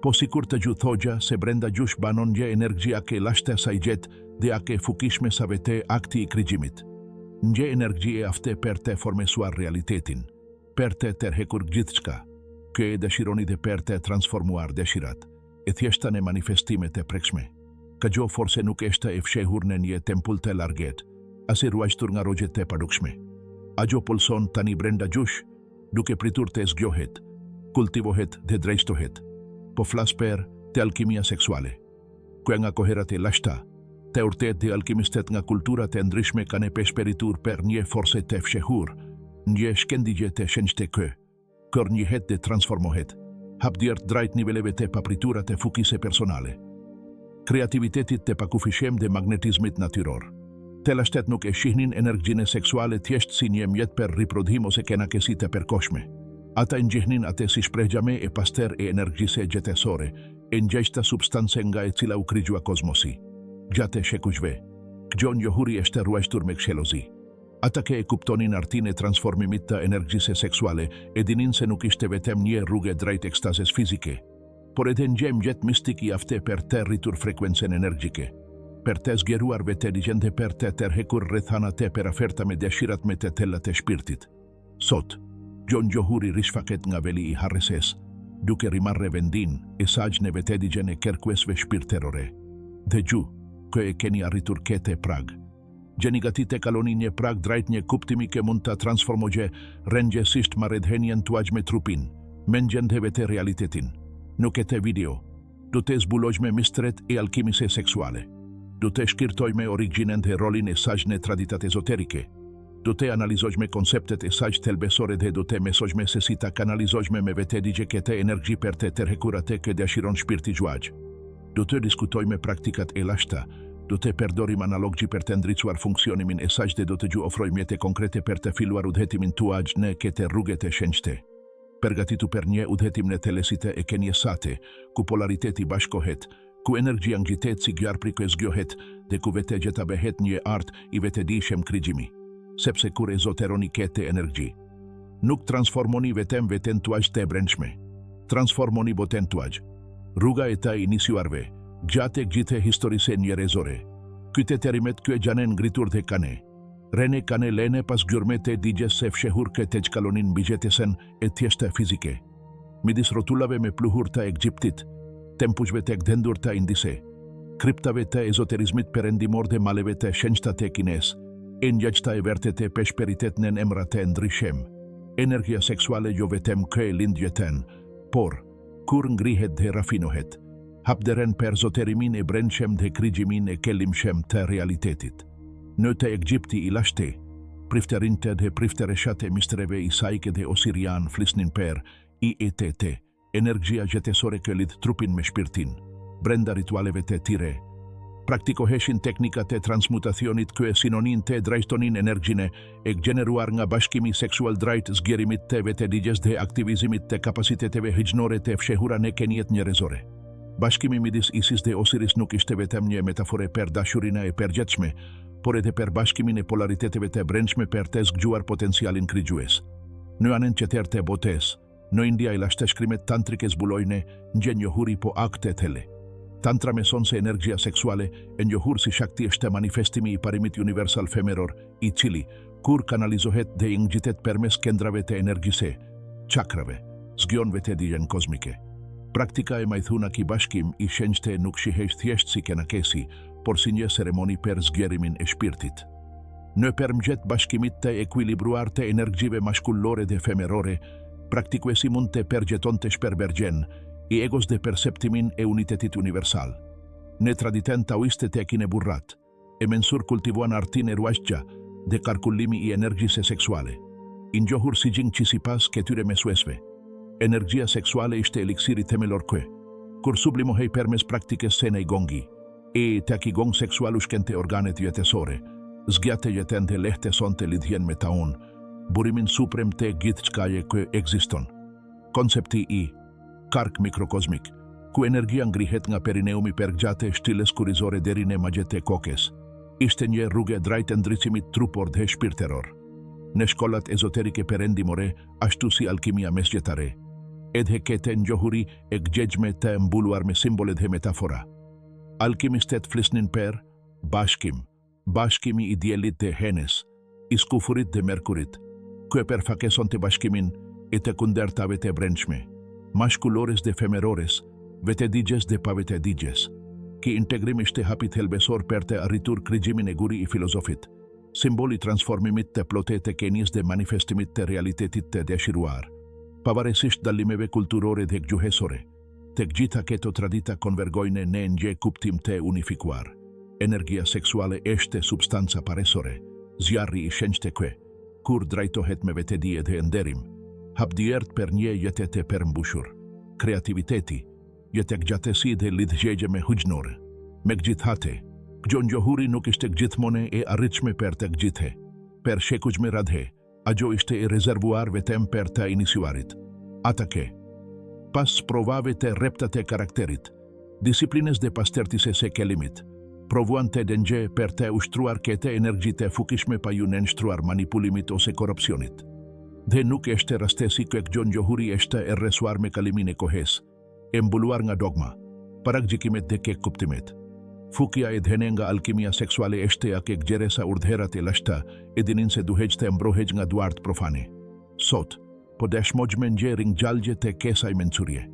Po sikur të gjuthoja se brenda gjush banon gje energjia ke lashte sa i gjet dhe ake fukishme sa vete akti i krygjimit. Nje energji e afte per te formesuar realitetin, per te terhekur gjithçka, kjo e dëshironi dhe per te transformuar dëshirat, e thjeshta në manifestimet e prekshme. Ka gjo forse nuk eshte e fshehur në një tempull të larget, as i ruajtur nga rogjet të padukshme. A gjo pulson tani brenda gjush, duke pritur të zgjohet, kultivohet dhe drejstohet, po flas per te alkimia seksuale. Kue nga koherat e lashta, te urtet dhe alkimistet nga kulturat e ndryshme kanë e peshperitur per një forse të fshehur, një shkendigje të shenjte kër njëhet dhe transformohet, hapdjert drajt niveleve të papriturat e fukise personale, kreativitetit të pakufishem dhe magnetizmit natyror. Te lashtet nuk e shihnin energjine seksuale thjesht si një mjet per riprodhim ose kenakesit të perkoshme. Ata ngjihnin atë si shprehgjame e paster e energjise gjetesore, e ngjeshta substance nga e cila u krigjua kozmosi. Gjate shekushve, këgjon johuri eshte ruajtur me kshelozi. Ata ke e kuptonin artin e transformimit të energjise seksuale, e dinin se nuk ishte vetem një rrugë drejt ekstazes fizike, por edhe ngjem gjet mistik i afte per te rritur frekuencen energjike, per te zgjeruar vete ligjende per te terhekur rrethanate per aferta me dëshirat me te tellat e shpirtit. Sot, gjon johuri rishfaket nga veli i harreses, duke rimarre vendin e sajnë e vete digjen e kerkuesve shpirterore. Dhe gju, kë e keni arritur kete prag. Gjeni gati te kaloni një prag drejt një kuptimi ke mund të transformogje rëngjësisht ma redhenjen tuaj me trupin, men gjendheve te realitetin. Nuk e te video, du te zbuloj me mistret e alkimise seksuale. Du te shkirtoj me origjinen dhe rolin e sajnë e traditat ezoterike. Du te analizoj me konceptet e sajnë telbesore dhe du te mesoj me se si ta kanalizoj me vete digje kete energji per te terhekurate ke dashiron shpirti gjuaj. Du te diskutoj me praktikat e lashta, du te perdorim analogji per të ndricuar funksionimin e sajnë dhe du te gju ofroj mjete konkrete per të filuar udhetimin tuaj në kete rruget e shenjte. Pergatitu per një udhetim në telesite e kenje sate, ku polariteti bashkohet, ku energjia ngjitet si gjarpri ku e zgjohet dhe ku vete gjeta behet një art i vete dishem krygjimi. Sepse kur e zoteroni kete energji, nuk transformoni veten tuaj të brendshme, transformoni boten tuaj. Rruga e ta inisuarve, gjate gjite historise njerëzore. Kyte terimet kue gjanen ngritur dhe kane. Rene kane lene pas gjurmete digjes se fshehur këtë qkalonin bigjetesen e tjeshte fizike. Midis rotulave me pluhur ta Egjiptit, tempushve të gdendur ta indise, kriptave të ezoterizmit perendimor dhe maleve të shenjta të kines, e njaqta e verte të peshperitet në emra të ndryshem. Energia seksuale jo vetem kë lindjeten, por, kur ngrihet dhe rafinohet, hapderen per zoterimin e brendshëm dhe krigjimin e kellimshem të realitetit. Në të Egjipti i lashte, prifterinte dhe priftereshate mistreve i sajke dhe osirian flisnin per IETT, energjia gjetesore që lidh trupin me shpirtin, brenda ritualeve të tire. Praktikoheshin teknikat e transmutacionit kë e sinonin të drajtonin energjine e gjeneruar nga bashkimi seksual drajt zgjerimit të vete digjes dhe aktivizimit të kapasiteteve hyjnore të fshehura në kenjet njerëzore. Bashkimi midis Isis dhe Osiris nuk ishte vetem një metafore per dashurina e përgjithshme, por edhe per bashkimin e polariteteve të brendshme per të zgjuar potencialin krigjues. Në anën qeter të botes, në India i lashte shkrimet tantrike zbulojne një njohuri po akte tele. Tantra meson se energjia seksuale e njohur si shakti është manifestimi i parimit universal femeror, i cili, kur kanalizohet dhe ingjitet permes kendrave të energjise, chakrave, zgjonve të digjen kozmike. Praktika e majthuna ki bashkim i shenjte nuk shihesh thjesht si kenakesi, por si një seremoni per zgjerimin e shpirtit. Në përmgjet bashkimit të ekuilibruar të energjive mashkullore dhe femerore, praktikuesi mund të përgjeton të shperbergjen, i egos dhe perceptimin e unitetit universal. Në traditen taoiste të ekine burrat, e mensur kultivuan artin e ruashgja dhe karkullimi i energjise seksuale. Injohur si gjing qisipas këtyre mesuesve. Energjia seksuale ishte eliksiri themelor kë, kur sublimohej permes praktikes sene i gongi, e të aki gong seksual ushkente organet jetesore, zgjate jeten dhe lehte son të lidhjen me taun, burimin suprem të gjithë qkaje kë eksiston. Koncepti i kark mikrokozmik, ku energia ngrihet nga perineumi përgjate shtiles kurizore deri në magjet e kokes, ishte një rrugë drejt ndricimit trupor dhe shpirteror. Në shkollat ezoterike perendimore, ashtu si alkimia mesgjetare, edhe kete njohuri e gjegjme të mbuluar me simbole dhe metafora. Alkimistet flisnin per bashkim, bashkimi i diellit dhe henes, i skufurit dhe merkurit, kë përfakeson të bashkimin e të kundertave të brendshme, mashkullores dhe femerores, vetedigjes dhe pavetedigjes. Ki integrim ishte hapit helbesor për të arritur krigjimin e guri i filozofit, simboli transformimit të plotet të kenjes dhe manifestimit të realitetit të dëshiruar. Pavarësisht dallimeve kulturore dhe gjuhësore, tek gjitha këto tradita konvergojnë në një kuptim të unifikuar. Energia seksuale është substanca paresore, zjarri i shenjtë kë, kur drejtohet me vetedi dhe nderim, hapdiert për një jetë të përmbushur, kreativiteti, jetë gjatësi dhe lidhjegje me hujnore. Me gjithate, kjo njohuri nuk ishte gjithmonë e arritshme për të gjithë. Per shekuj me radhe, ajo ishte e rezervuar vetëm për të iniciuarit. Atake, pas provave të reptat e karakterit, disiplines dhe pastertises e kelimit, provuan të dëngje për të ushtruar këte energji të fukishme pa ju nënshtruar manipulimit ose korupcionit. Dhe nuk është rastesi kë kjo njohuri është e rresuar me kalimin e kohes, e mbuluar nga dogma, paragjikimet dhe kek kuptimet. Fukia e dhene nga alkimia seksuale është a kek gjeresa urdherat e lashta, e dinin se duhej të mbrohej nga duart profane. Sot, po dëshmojmë një ringjallje të kesaj mençurie,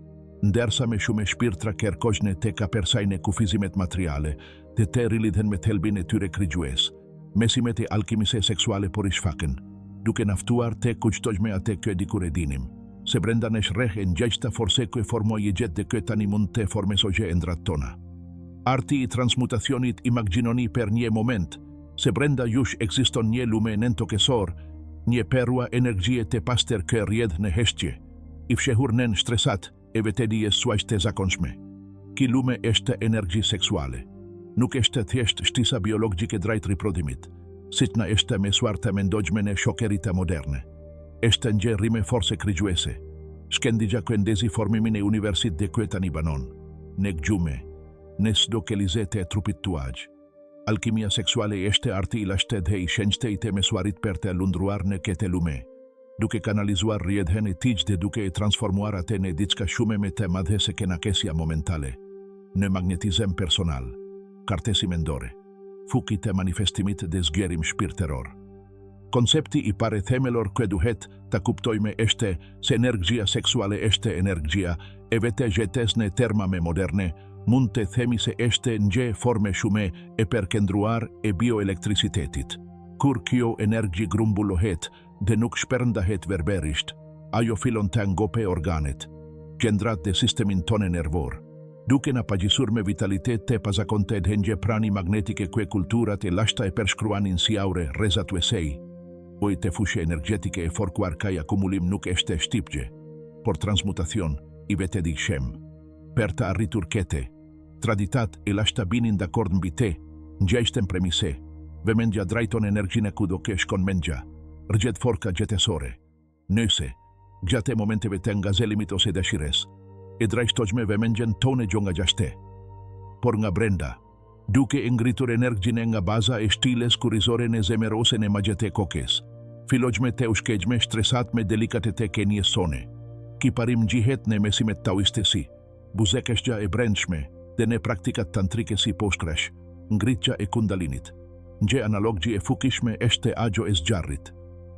ndërsa me shumë shpirtra kërkojnë të kapersajnë kufizimet materiale dhe të rilidhen me thelbin e tyre krigjues, mesimet e alkimise seksuale por i shfaken, duke naftuar të kuqtojme atë kë dikur e dinim, se brenda në shreh e njëjta forse kë formoj e gjet dhe kë tani mund të formesoje endrat tona. Arti i transmutacionit imaginoni per një moment, se brenda jush ekziston një lume nëntokesor, një perua energjie të paster kë rjedh në heshtje, i fshehur nën stresat e vetedije suaj të zakonshme. Ki lume është energji seksuale. Nuk është thjesht shtisa biologjike drejt riprodimit, si që na është mesuar të mendojme në shokerita moderne. Është një rime forse krigjuese, shkendigja këndezi formimin e universit dhe këta një banon, në gjume, në sdo kelizet e trupit tuaj. Alkimia seksuale është arti i lashtet dhe i shenjte i të mesuarit për të lundruar në kete lume, duke kanalizuar rjedhen e tij dhe duke e transformuar atë në diçka shumë me të madhe se kenakesja momentale, në magnetizem personal, kartesi mendore, fuki të manifestimit dhe zgjerim shpirteror. Koncepti i pare themelor kë duhet të kuptojme është se energjia seksuale është energjia e vete gjetes në terma me moderne, mund të themi se është një forme shume e përkendruar e bioelektricitetit. Kur kjo energji grumbullohet dhe nuk shpërndahet verberisht, ajo filon të ngope organet, gjendrat dhe sistemin tone nervor, duke na pagjisur me vitalitet të pazakonte dhenje prani magnetike kwe kulturat e lashta e përshkruanin si aure rezat uesej, oj të fushe energetike e forkuar kaj akumulim nuk është shtipgje, por transmutacion i vetedi shem. Per të arritur kete, traditat e lashta binin dakord mbi te, njështen premise, vemendja drajton energjine kudo ke shkon mendja, rgjet forka gjetesore, nëse, gjate momenteve të ngazelimit ose dashires, e drajtojme vemendjen tone gjo nga gjashte. Por nga brenda, duke ngritur energjine nga baza e shtiles kurizore në zemerose në magjete kokes, filojme të ushkejme stresat me delikate të kenje sone, ki parim gjihet në mesimet taoistesi, buzekeshja e brendshme, dhe në praktikat tantrike si poshkrash, ngritja e kundalinit. Nje analogji e fukishme është ajo e zjarrit.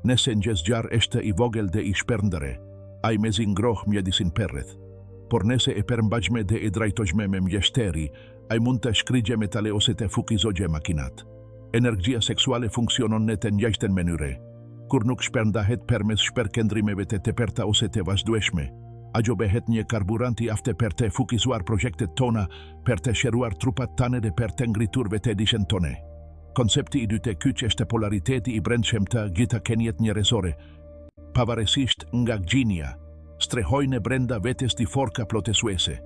Nëse nje zjarr është i vogël dhe i shpërndëre, ai mezi ngroh mjedisin perreth. Por nëse e përmbajme dhe e drejtojme me mjeshteri, ai mund të shkrigje metale ose të fukizogje makinat. Energjia seksuale funksionon në të njëjtën mënyre. Kur nuk shpërndahet përmes shpërkendrimeve të tepërta ose të vazhdueshme, ajo behet një karburant i afte për të fukizuar projektet tona, për të shëruar trupat tane dhe për të ngritur vetedishen tone. Koncepti i dytë kyç është polariteti i brendshëm të gjitha kenjet njerëzore. Pavarësisht nga gjinia, strehojnë brenda vetes di forka plotesuese,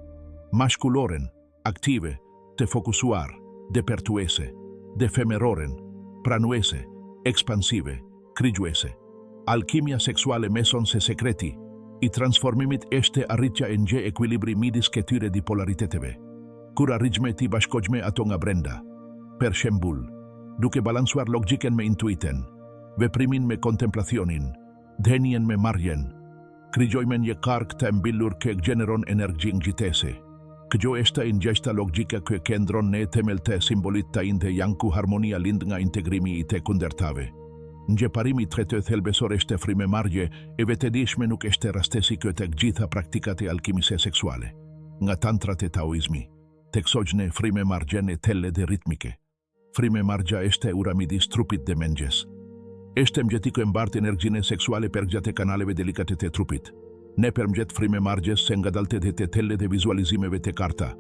mashkulloren, aktive, të fokusuar, depertuese, dhe femeroren, pranuese, ekspansive, krigjuese. Alkimia seksuale meson se sekreti i transformimit është arritja e një ekuilibri midis këtyre di polariteteve. Kur arrijme ti bashkojme ato nga brenda, per shembull, duke balansuar logjiken me intuiten, veprimin me kontemplacionin, dhenjen me marrjen, Krigjojme një kark të mbilur kë gjeneron energji ngjitese. Kjo është ingjeshta logjike kë kendron në themel të simbolit të inde janku harmonia lind nga integrimi i të kundërtave. Nje parimi tre të thelbesor është frimemarrje e vetëdijshme nuk është rastesi kë të gjitha praktikat e alkimisë seksuale. Nga tantrat e taoizmi, teksojnë frimemarrjen e telle dhe ritmike. Frimemarrja është ura midis trupit dhe mendjes. Është mjeti kë mbart energjinë seksuale përgjatë kanaleve delikate të trupit. Ne përmjet frimemarrjes se ngadaltet dhe të telle dhe vizualizimeve të karta.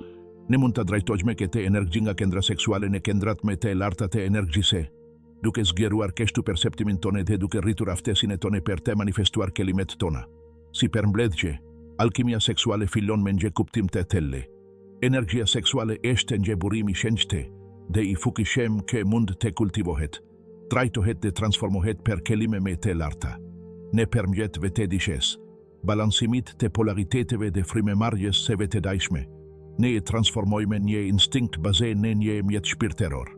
Ne mund të drejtojmë këtë energji nga kendra seksuale në kendrat me të larta të energjisë, duke zgjeruar kështu perceptimin tonë dhe duke rritur aftësinë tonë për të manifestuar kelimet tona. Si përmbledhje, alkimia seksuale fillon me një kuptim të telle. Energjia seksuale është një burim i shenjtë dhe i fuqishëm që mund të kultivohet, trajtohet dhe transformohet për kelime me të larta. Ne përmjet vetëdijshës, balansimit të polariteteve dhe frimemarrjes së vetëdijshme, ne e transformojmë një instinkt bazë në një mjet shpirtëror.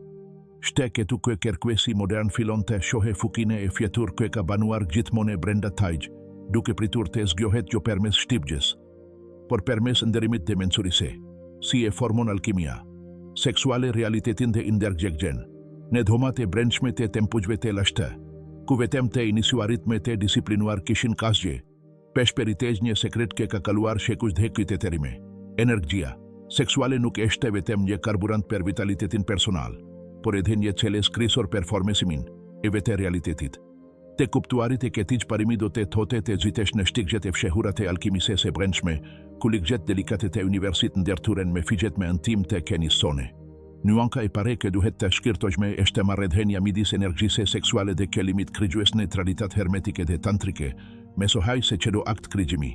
Shteketu kë kërkuesi modern fillon të shohë fukinë e fjetur kë ka banuar gjithmonë brenda tajg, duke pritur të zgjohet jo përmes shtypjes, por përmes nderimit dhe mensurise, si e formon alkimia seksuale realitetin dhe indërgjegjen, në dhomat e brendshme të tempujve të lashtë, ku vetëm të inisuarit me të disiplinuar kishin kasgje, pesh peritej një sekret kë ka kaluar shekuj dhe këtë të rime. Energjia seksuale nuk është vetëm një karburant për vitalitetin personal, por edhe një çelës krisor për formesimin e vetë realitetit. Të kuptuarit e këtij parimi do të thotë të zitesh në shtikjet e fshehurat e alkimisë së brendshme, ku ligjet delikate të universit ndërturen me figjet me antim të kenisone. Nuanca e pare që duhet të shkirtojmë është marrëdhënia midis energjisë seksuale dhe kelimit krigjues neutralitat hermetike dhe tantrike, me sohaj se çdo akt krigjimi.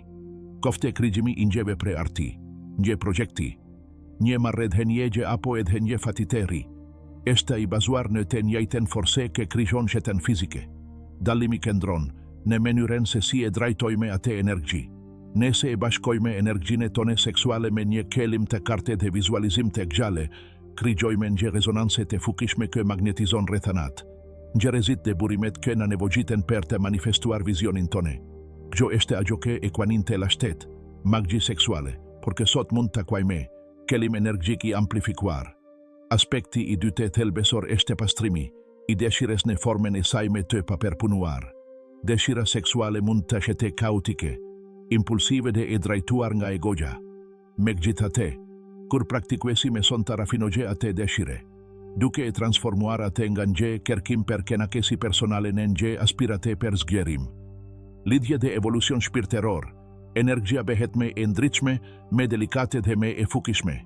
Kofte krigjimi i njëve pre arti, një projekti, një marrëdhënie apo edhe një fatiteri, është i bazuar në të njëjtën forse që krigjon jetën fizike. Dallimi këndron në mënyrën se si e drejtojmë atë energji. Nëse e bashkojmë energjinë tonë seksuale me një kelim të kartë dhe vizualizim të gjallë, krigjojmë një rezonanse të fuqishme që magnetizon rrethanat. Njerëzit dhe burimet që na nevojiten për të manifestuar vizionin tonë. Kjo është ajo që e kwanin të lashtet, magji seksuale, por që sot mund të kuajme, kelim energjik i amplifikuar. Aspekti i dytë thelbesor është pastrimi, i dëshirës në formën e saj me të papërpunuar. Dëshira seksuale mund të jetë kaotike, impulsive dhe e drejtuar nga egoja. Megjithatë, kur praktikuesi mëson të rafinojë atë dëshire, duke e transformuar atë nga një kërkim për kënaqësi personale në një aspirate për zgjerim. Lidhje dhe evolucion shpirtëror, energjia bëhet me e ndritshme, me delikate dhe me e fuqishme.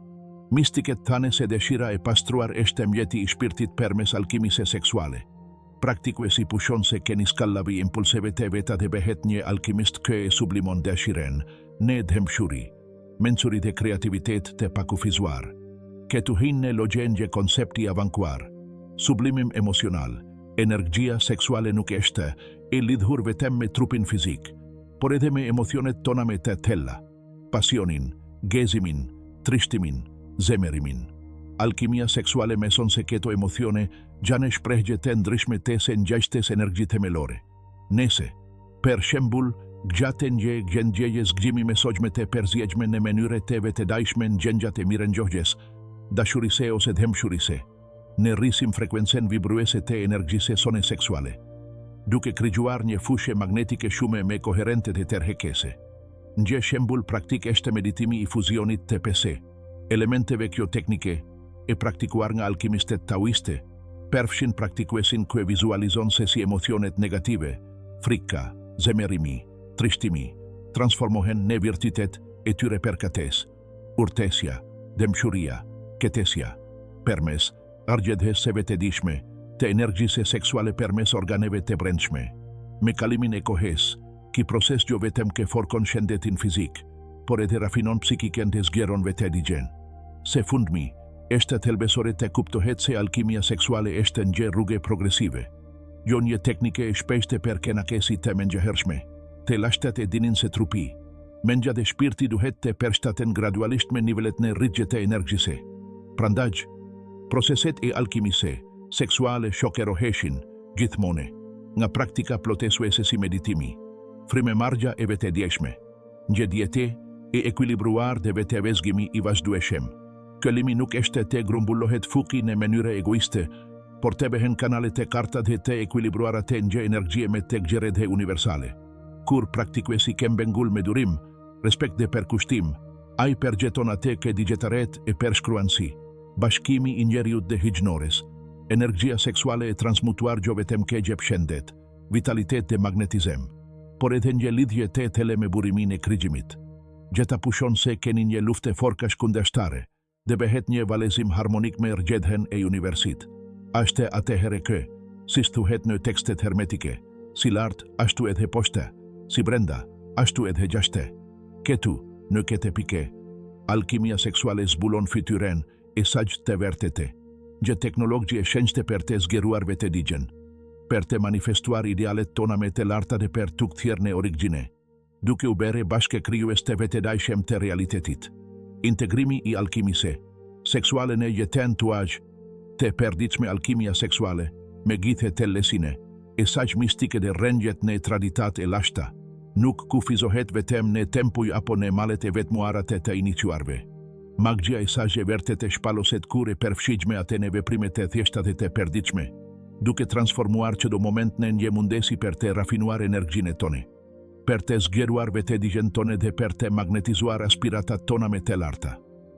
Mistiket thanë se dëshira e pastruar është mjeti i shpirtit përmes alkimisë seksuale. Praktikuesi pushon se keni skallavi impulseve të veta dhe bëhet një alkimist që e sublimon dëshiren, në dëmshuri, mensuri dhe kreativitet të pakufizuar. Këtu hin në logjen një koncepti avankuar. Sublimim emocional, energjia seksuale nuk është e lidhur vetëm me trupin fizik, por edhe me emocionet tona me të tella, pasionin, gezimin, trishtimin, zemerimin. Alkimia seksuale mëson se këto emocione janë shprehje të ndryshme të se ngjashtes energji themelore. Nëse, për shembull, gjatë një gjendjeje zgjimi mesazhe të përzjedhshme në mënyre të vetëdijshme në gjendjat e mirënjohjes, dashurise ose dëmshurise, ne rrisim frekuencën vibruese të energjisë sone seksuale, duke krijuar një fushë magnetike shumë më koherente dhe tërheqëse. Një shembull praktik është meditimi i fuzionit të PC, elementeve kjo teknike e praktikuar nga alkimistet taoiste, përfshin praktikuesin që vizualizon se si emocionet negative, frika, zemerimi, trishtimi, transformohen në virtytet e tyre përkates, urtësia, dëmshuria, ketesja, përmes argjedhjes së vetëdijshme të energjisë seksuale përmes organeve të brendshme. Me kalimin e kohës, ki proces jo vetëm që forkon shëndetin fizik, por edhe rafinon psikiken dhe zgjeron vetëdijgjen. Se fundmi, është thelbesore të kuptohet se alkimia seksuale është një rrugë progresive. Jo një teknike e shpeshte për kënaqësi të menjëhershme, të lashtat e dinin se trupi. Mendja dhe shpirti duhet të përshtaten gradualisht me nivelet në rritje të energjisë. Prandaj, proceset e alkimisë seksuale shoqëroheshin gjithmonë nga praktika plotesuese si meditimi, Frymëmarrja e vetëdijshme. Gjendje e ekuilibruar dhe vetëvezgimi I vazhdueshëm. Këllimi nuk është të grumbullohet fuki në mënyrë egoiste, por të behen kanalet e karta dhe të ekuilibruara të një energjie me të gjëre dhe universale. Kur praktikuesi kembengull me durim, respekt dhe përkushtim, ai përgjeton atë që digjetaret e përshkruansi, bashkimi I njeriut dhe hijnores, energjia seksuale e transmutuar jo vetëm ke gjepshendet, vitalitet dhe magnetizem, por edhe një lidhje të tele me burimin e krigjimit. Gjeta pushon se keni një lufte forkash kundërshtare, dhe behet një valezim harmonik me rgjedhen e universit. Ashte atëherë kë, si thuhet në tekstet hermetike, si lart, ashtu edhe poshte, si brenda, ashtu edhe gjashte. Këtu, në këtë pike, alkimia seksuale zbulon fytyren e saq të vërtetë. Gjë teknologji e shenjtë për të zgjeruar vetëdijën, për të manifestuar idealet tona me të larta dhe për të kthyer në origjine, duke u bërë bashkë krijues të vetëdijshëm të realitetit. Integrimi I alkimise seksuale në jetën tuaj, të përditshme alkimia seksuale, me gjithë të lesine, e saq mistike dhe rëngjet në traditat e lashta, nuk kufizohet vetëm në tempuj apo në malet e vetmuarat e të iniciuarve. Magjia e saj e vërtet e shpaloset kur e përfshijshme atë në veprimet e thjeshta dhe të përditshme, duke transformuar çdo moment në një mundësi për të rafinuar energjinë tonë, për të zgjeruar vetëdijën tonë dhe për të magnetizuar aspiratat tona me të larta.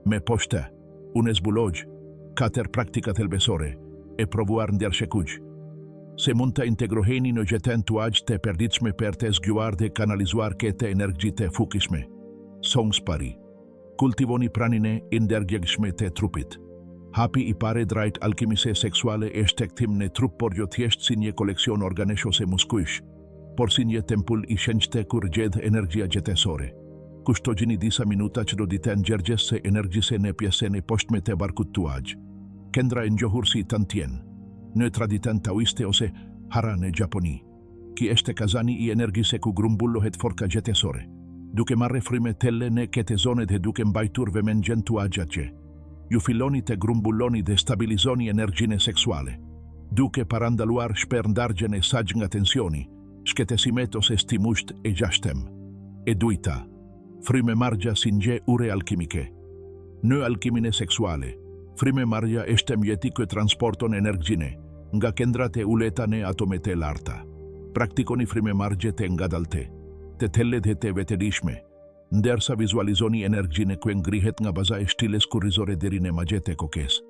Me poshte, unë zbuloj 4 praktika thelbësore e provuar ndërshekuj, se mund të integroheni në jetën tuaj të përditshme për të zgjuar dhe kanalizuar këtë energji të fukishme. Songs pari. Kultivoni praninë e ndërgjegjshme të trupit. Hapi I pare drejt alkimise seksuale është kthim në trup, por jo thjesht si një koleksion organesh ose muskush, por si një tempull I shenjtë kur gjedh energjia jetësore. Kushtogjini disa minuta që do ditën gjergjes se energjise në pjesën e poshtme të barkut tuaj. Kendra e njohur si tantien, në traditën taoiste ose hara në Japoni. Ki është kazani I energjise ku grumbullohet forka jetësore, duke marrë fryme telle në këtë zone dhe duke mbajtur vëmendjen tuaj atje. Ju filloni të grumbulloni dhe stabilizoni energjinë seksuale, duke parandaluar shpërndarjen e saj nga tensioni, shketësimet ose stimusht e gjashtem. E dujta, frymëmarrja si një ure alkimike. Në alkimine seksuale, frymëmarrja është mjeti që transporton energjinë nga kendrat e uleta në atomet e larta. Praktikoni frymëmarrje të ngadaltë, të thellë dhe të vetëdijshme, ndërsa vizualizoni energjinë që ngrihet nga baza e shtiles kurrizore deri në magjet e kokes.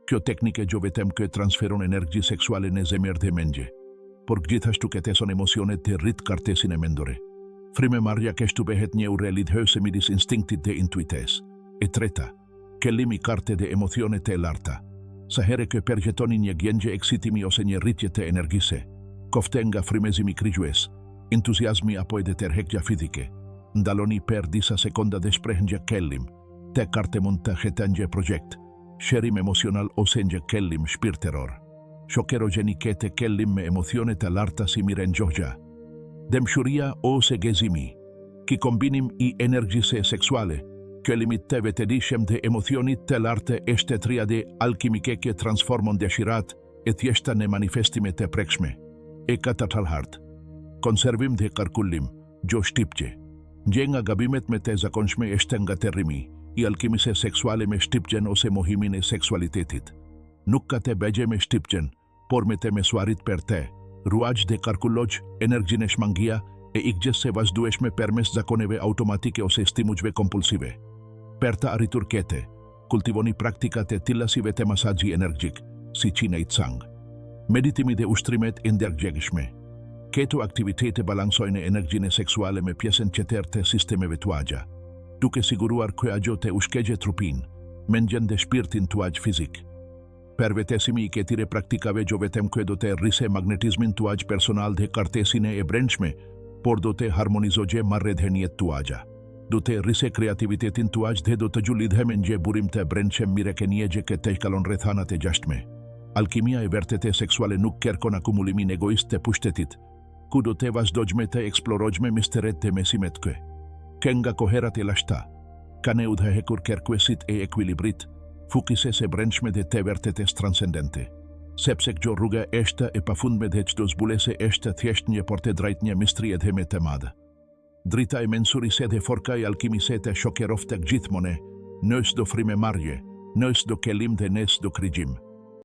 Kjo teknike jo vetëm që transferon energji seksuale në zemër dhe mendje, por gjithashtu keteson emocionet të rrit kartesin e mendore. Frymëmarrja kështu bëhet një ure lidhëse midis instinktit dhe intuites. E treta, kellimi karte dhe emocionet e larta. Sa herë që përjetoni një gjendje eksitimi ose një rritje të energjisë, kofte nga frymëzimi krigjues, entuziazmi apo edhe tërheqja fizike, ndaloni per disa sekonda dhe shpreh një kellim. Te karte mund të jetë një projekt, shërim emocional ose një kellim shpirtëror. Shokerogenike të kellim me emocione të larta si mirënjohja, dëmshuria ose gëzimi. Ki kombinim I energjisë seksuale, kellimit të vetëdijshëm dhe emocionit të lartë është triade alkimike që transformon dëshirat e thjeshta në manifestime të prekshme. E katërta, konservim dhe karkullim, jo shtypje. Një nga gabimet me të zakonshme është nga terrimi I alkimise seksuale me shtypjen ose mohimin e seksualitetit. Nuk ka të bëjë me shtypjen, por me të mesuarit për të, ruaj dhe karkulloj energjinë e shmangia e ikgjës se vazhdueshme përmes zakoneve automatike ose stimujve kompulsive. Per të arritur këtë, kultivoni praktikat e tilla si vetë masazhi energjik, si Qina I Tsang. Meditimi dhe ushtrimet e ndërgjegjshme. Këto aktivitete balansojnë energjinë seksuale me pjesën tjetër të sistemeve tuaja, duke siguruar që ajo të ushqejë trupin, mendjen dhe shpirtin tuaj fizik. Përvetesimi I këtyre praktikave jo vetëm që do të rrise magnetizmin tuaj personal dhe kartesin e brendshme, por do të harmonizojë marrëdhëniet tuaja. Do të rrise kreativitetin tuaj dhe do të gjulidhe me një burim të brendshëm mirekenjegje që të shkallon rrethanat e gjashtme. Alkimia e vërtetë seksuale nuk kërkon akumulimin egoist të pushtetit, ku do të vazhdojmë të eksplorojmë misteret dhe mesimet kë. Nga koherat e lashta, ka ne udhëhekur kërkuesit e ekuilibrit, fukises e brendshme dhe të vërtetës transcendente. Sepse kjo rruga është e pafundme dhe çdo zbulese është thjesht një portë drejt një mistrie dhe me të madhe. Drita e mensurise dhe forkaj alkimisete shokerof tek gjithmone, nës do frime marje, nës do kelim dhe nes do krygjim.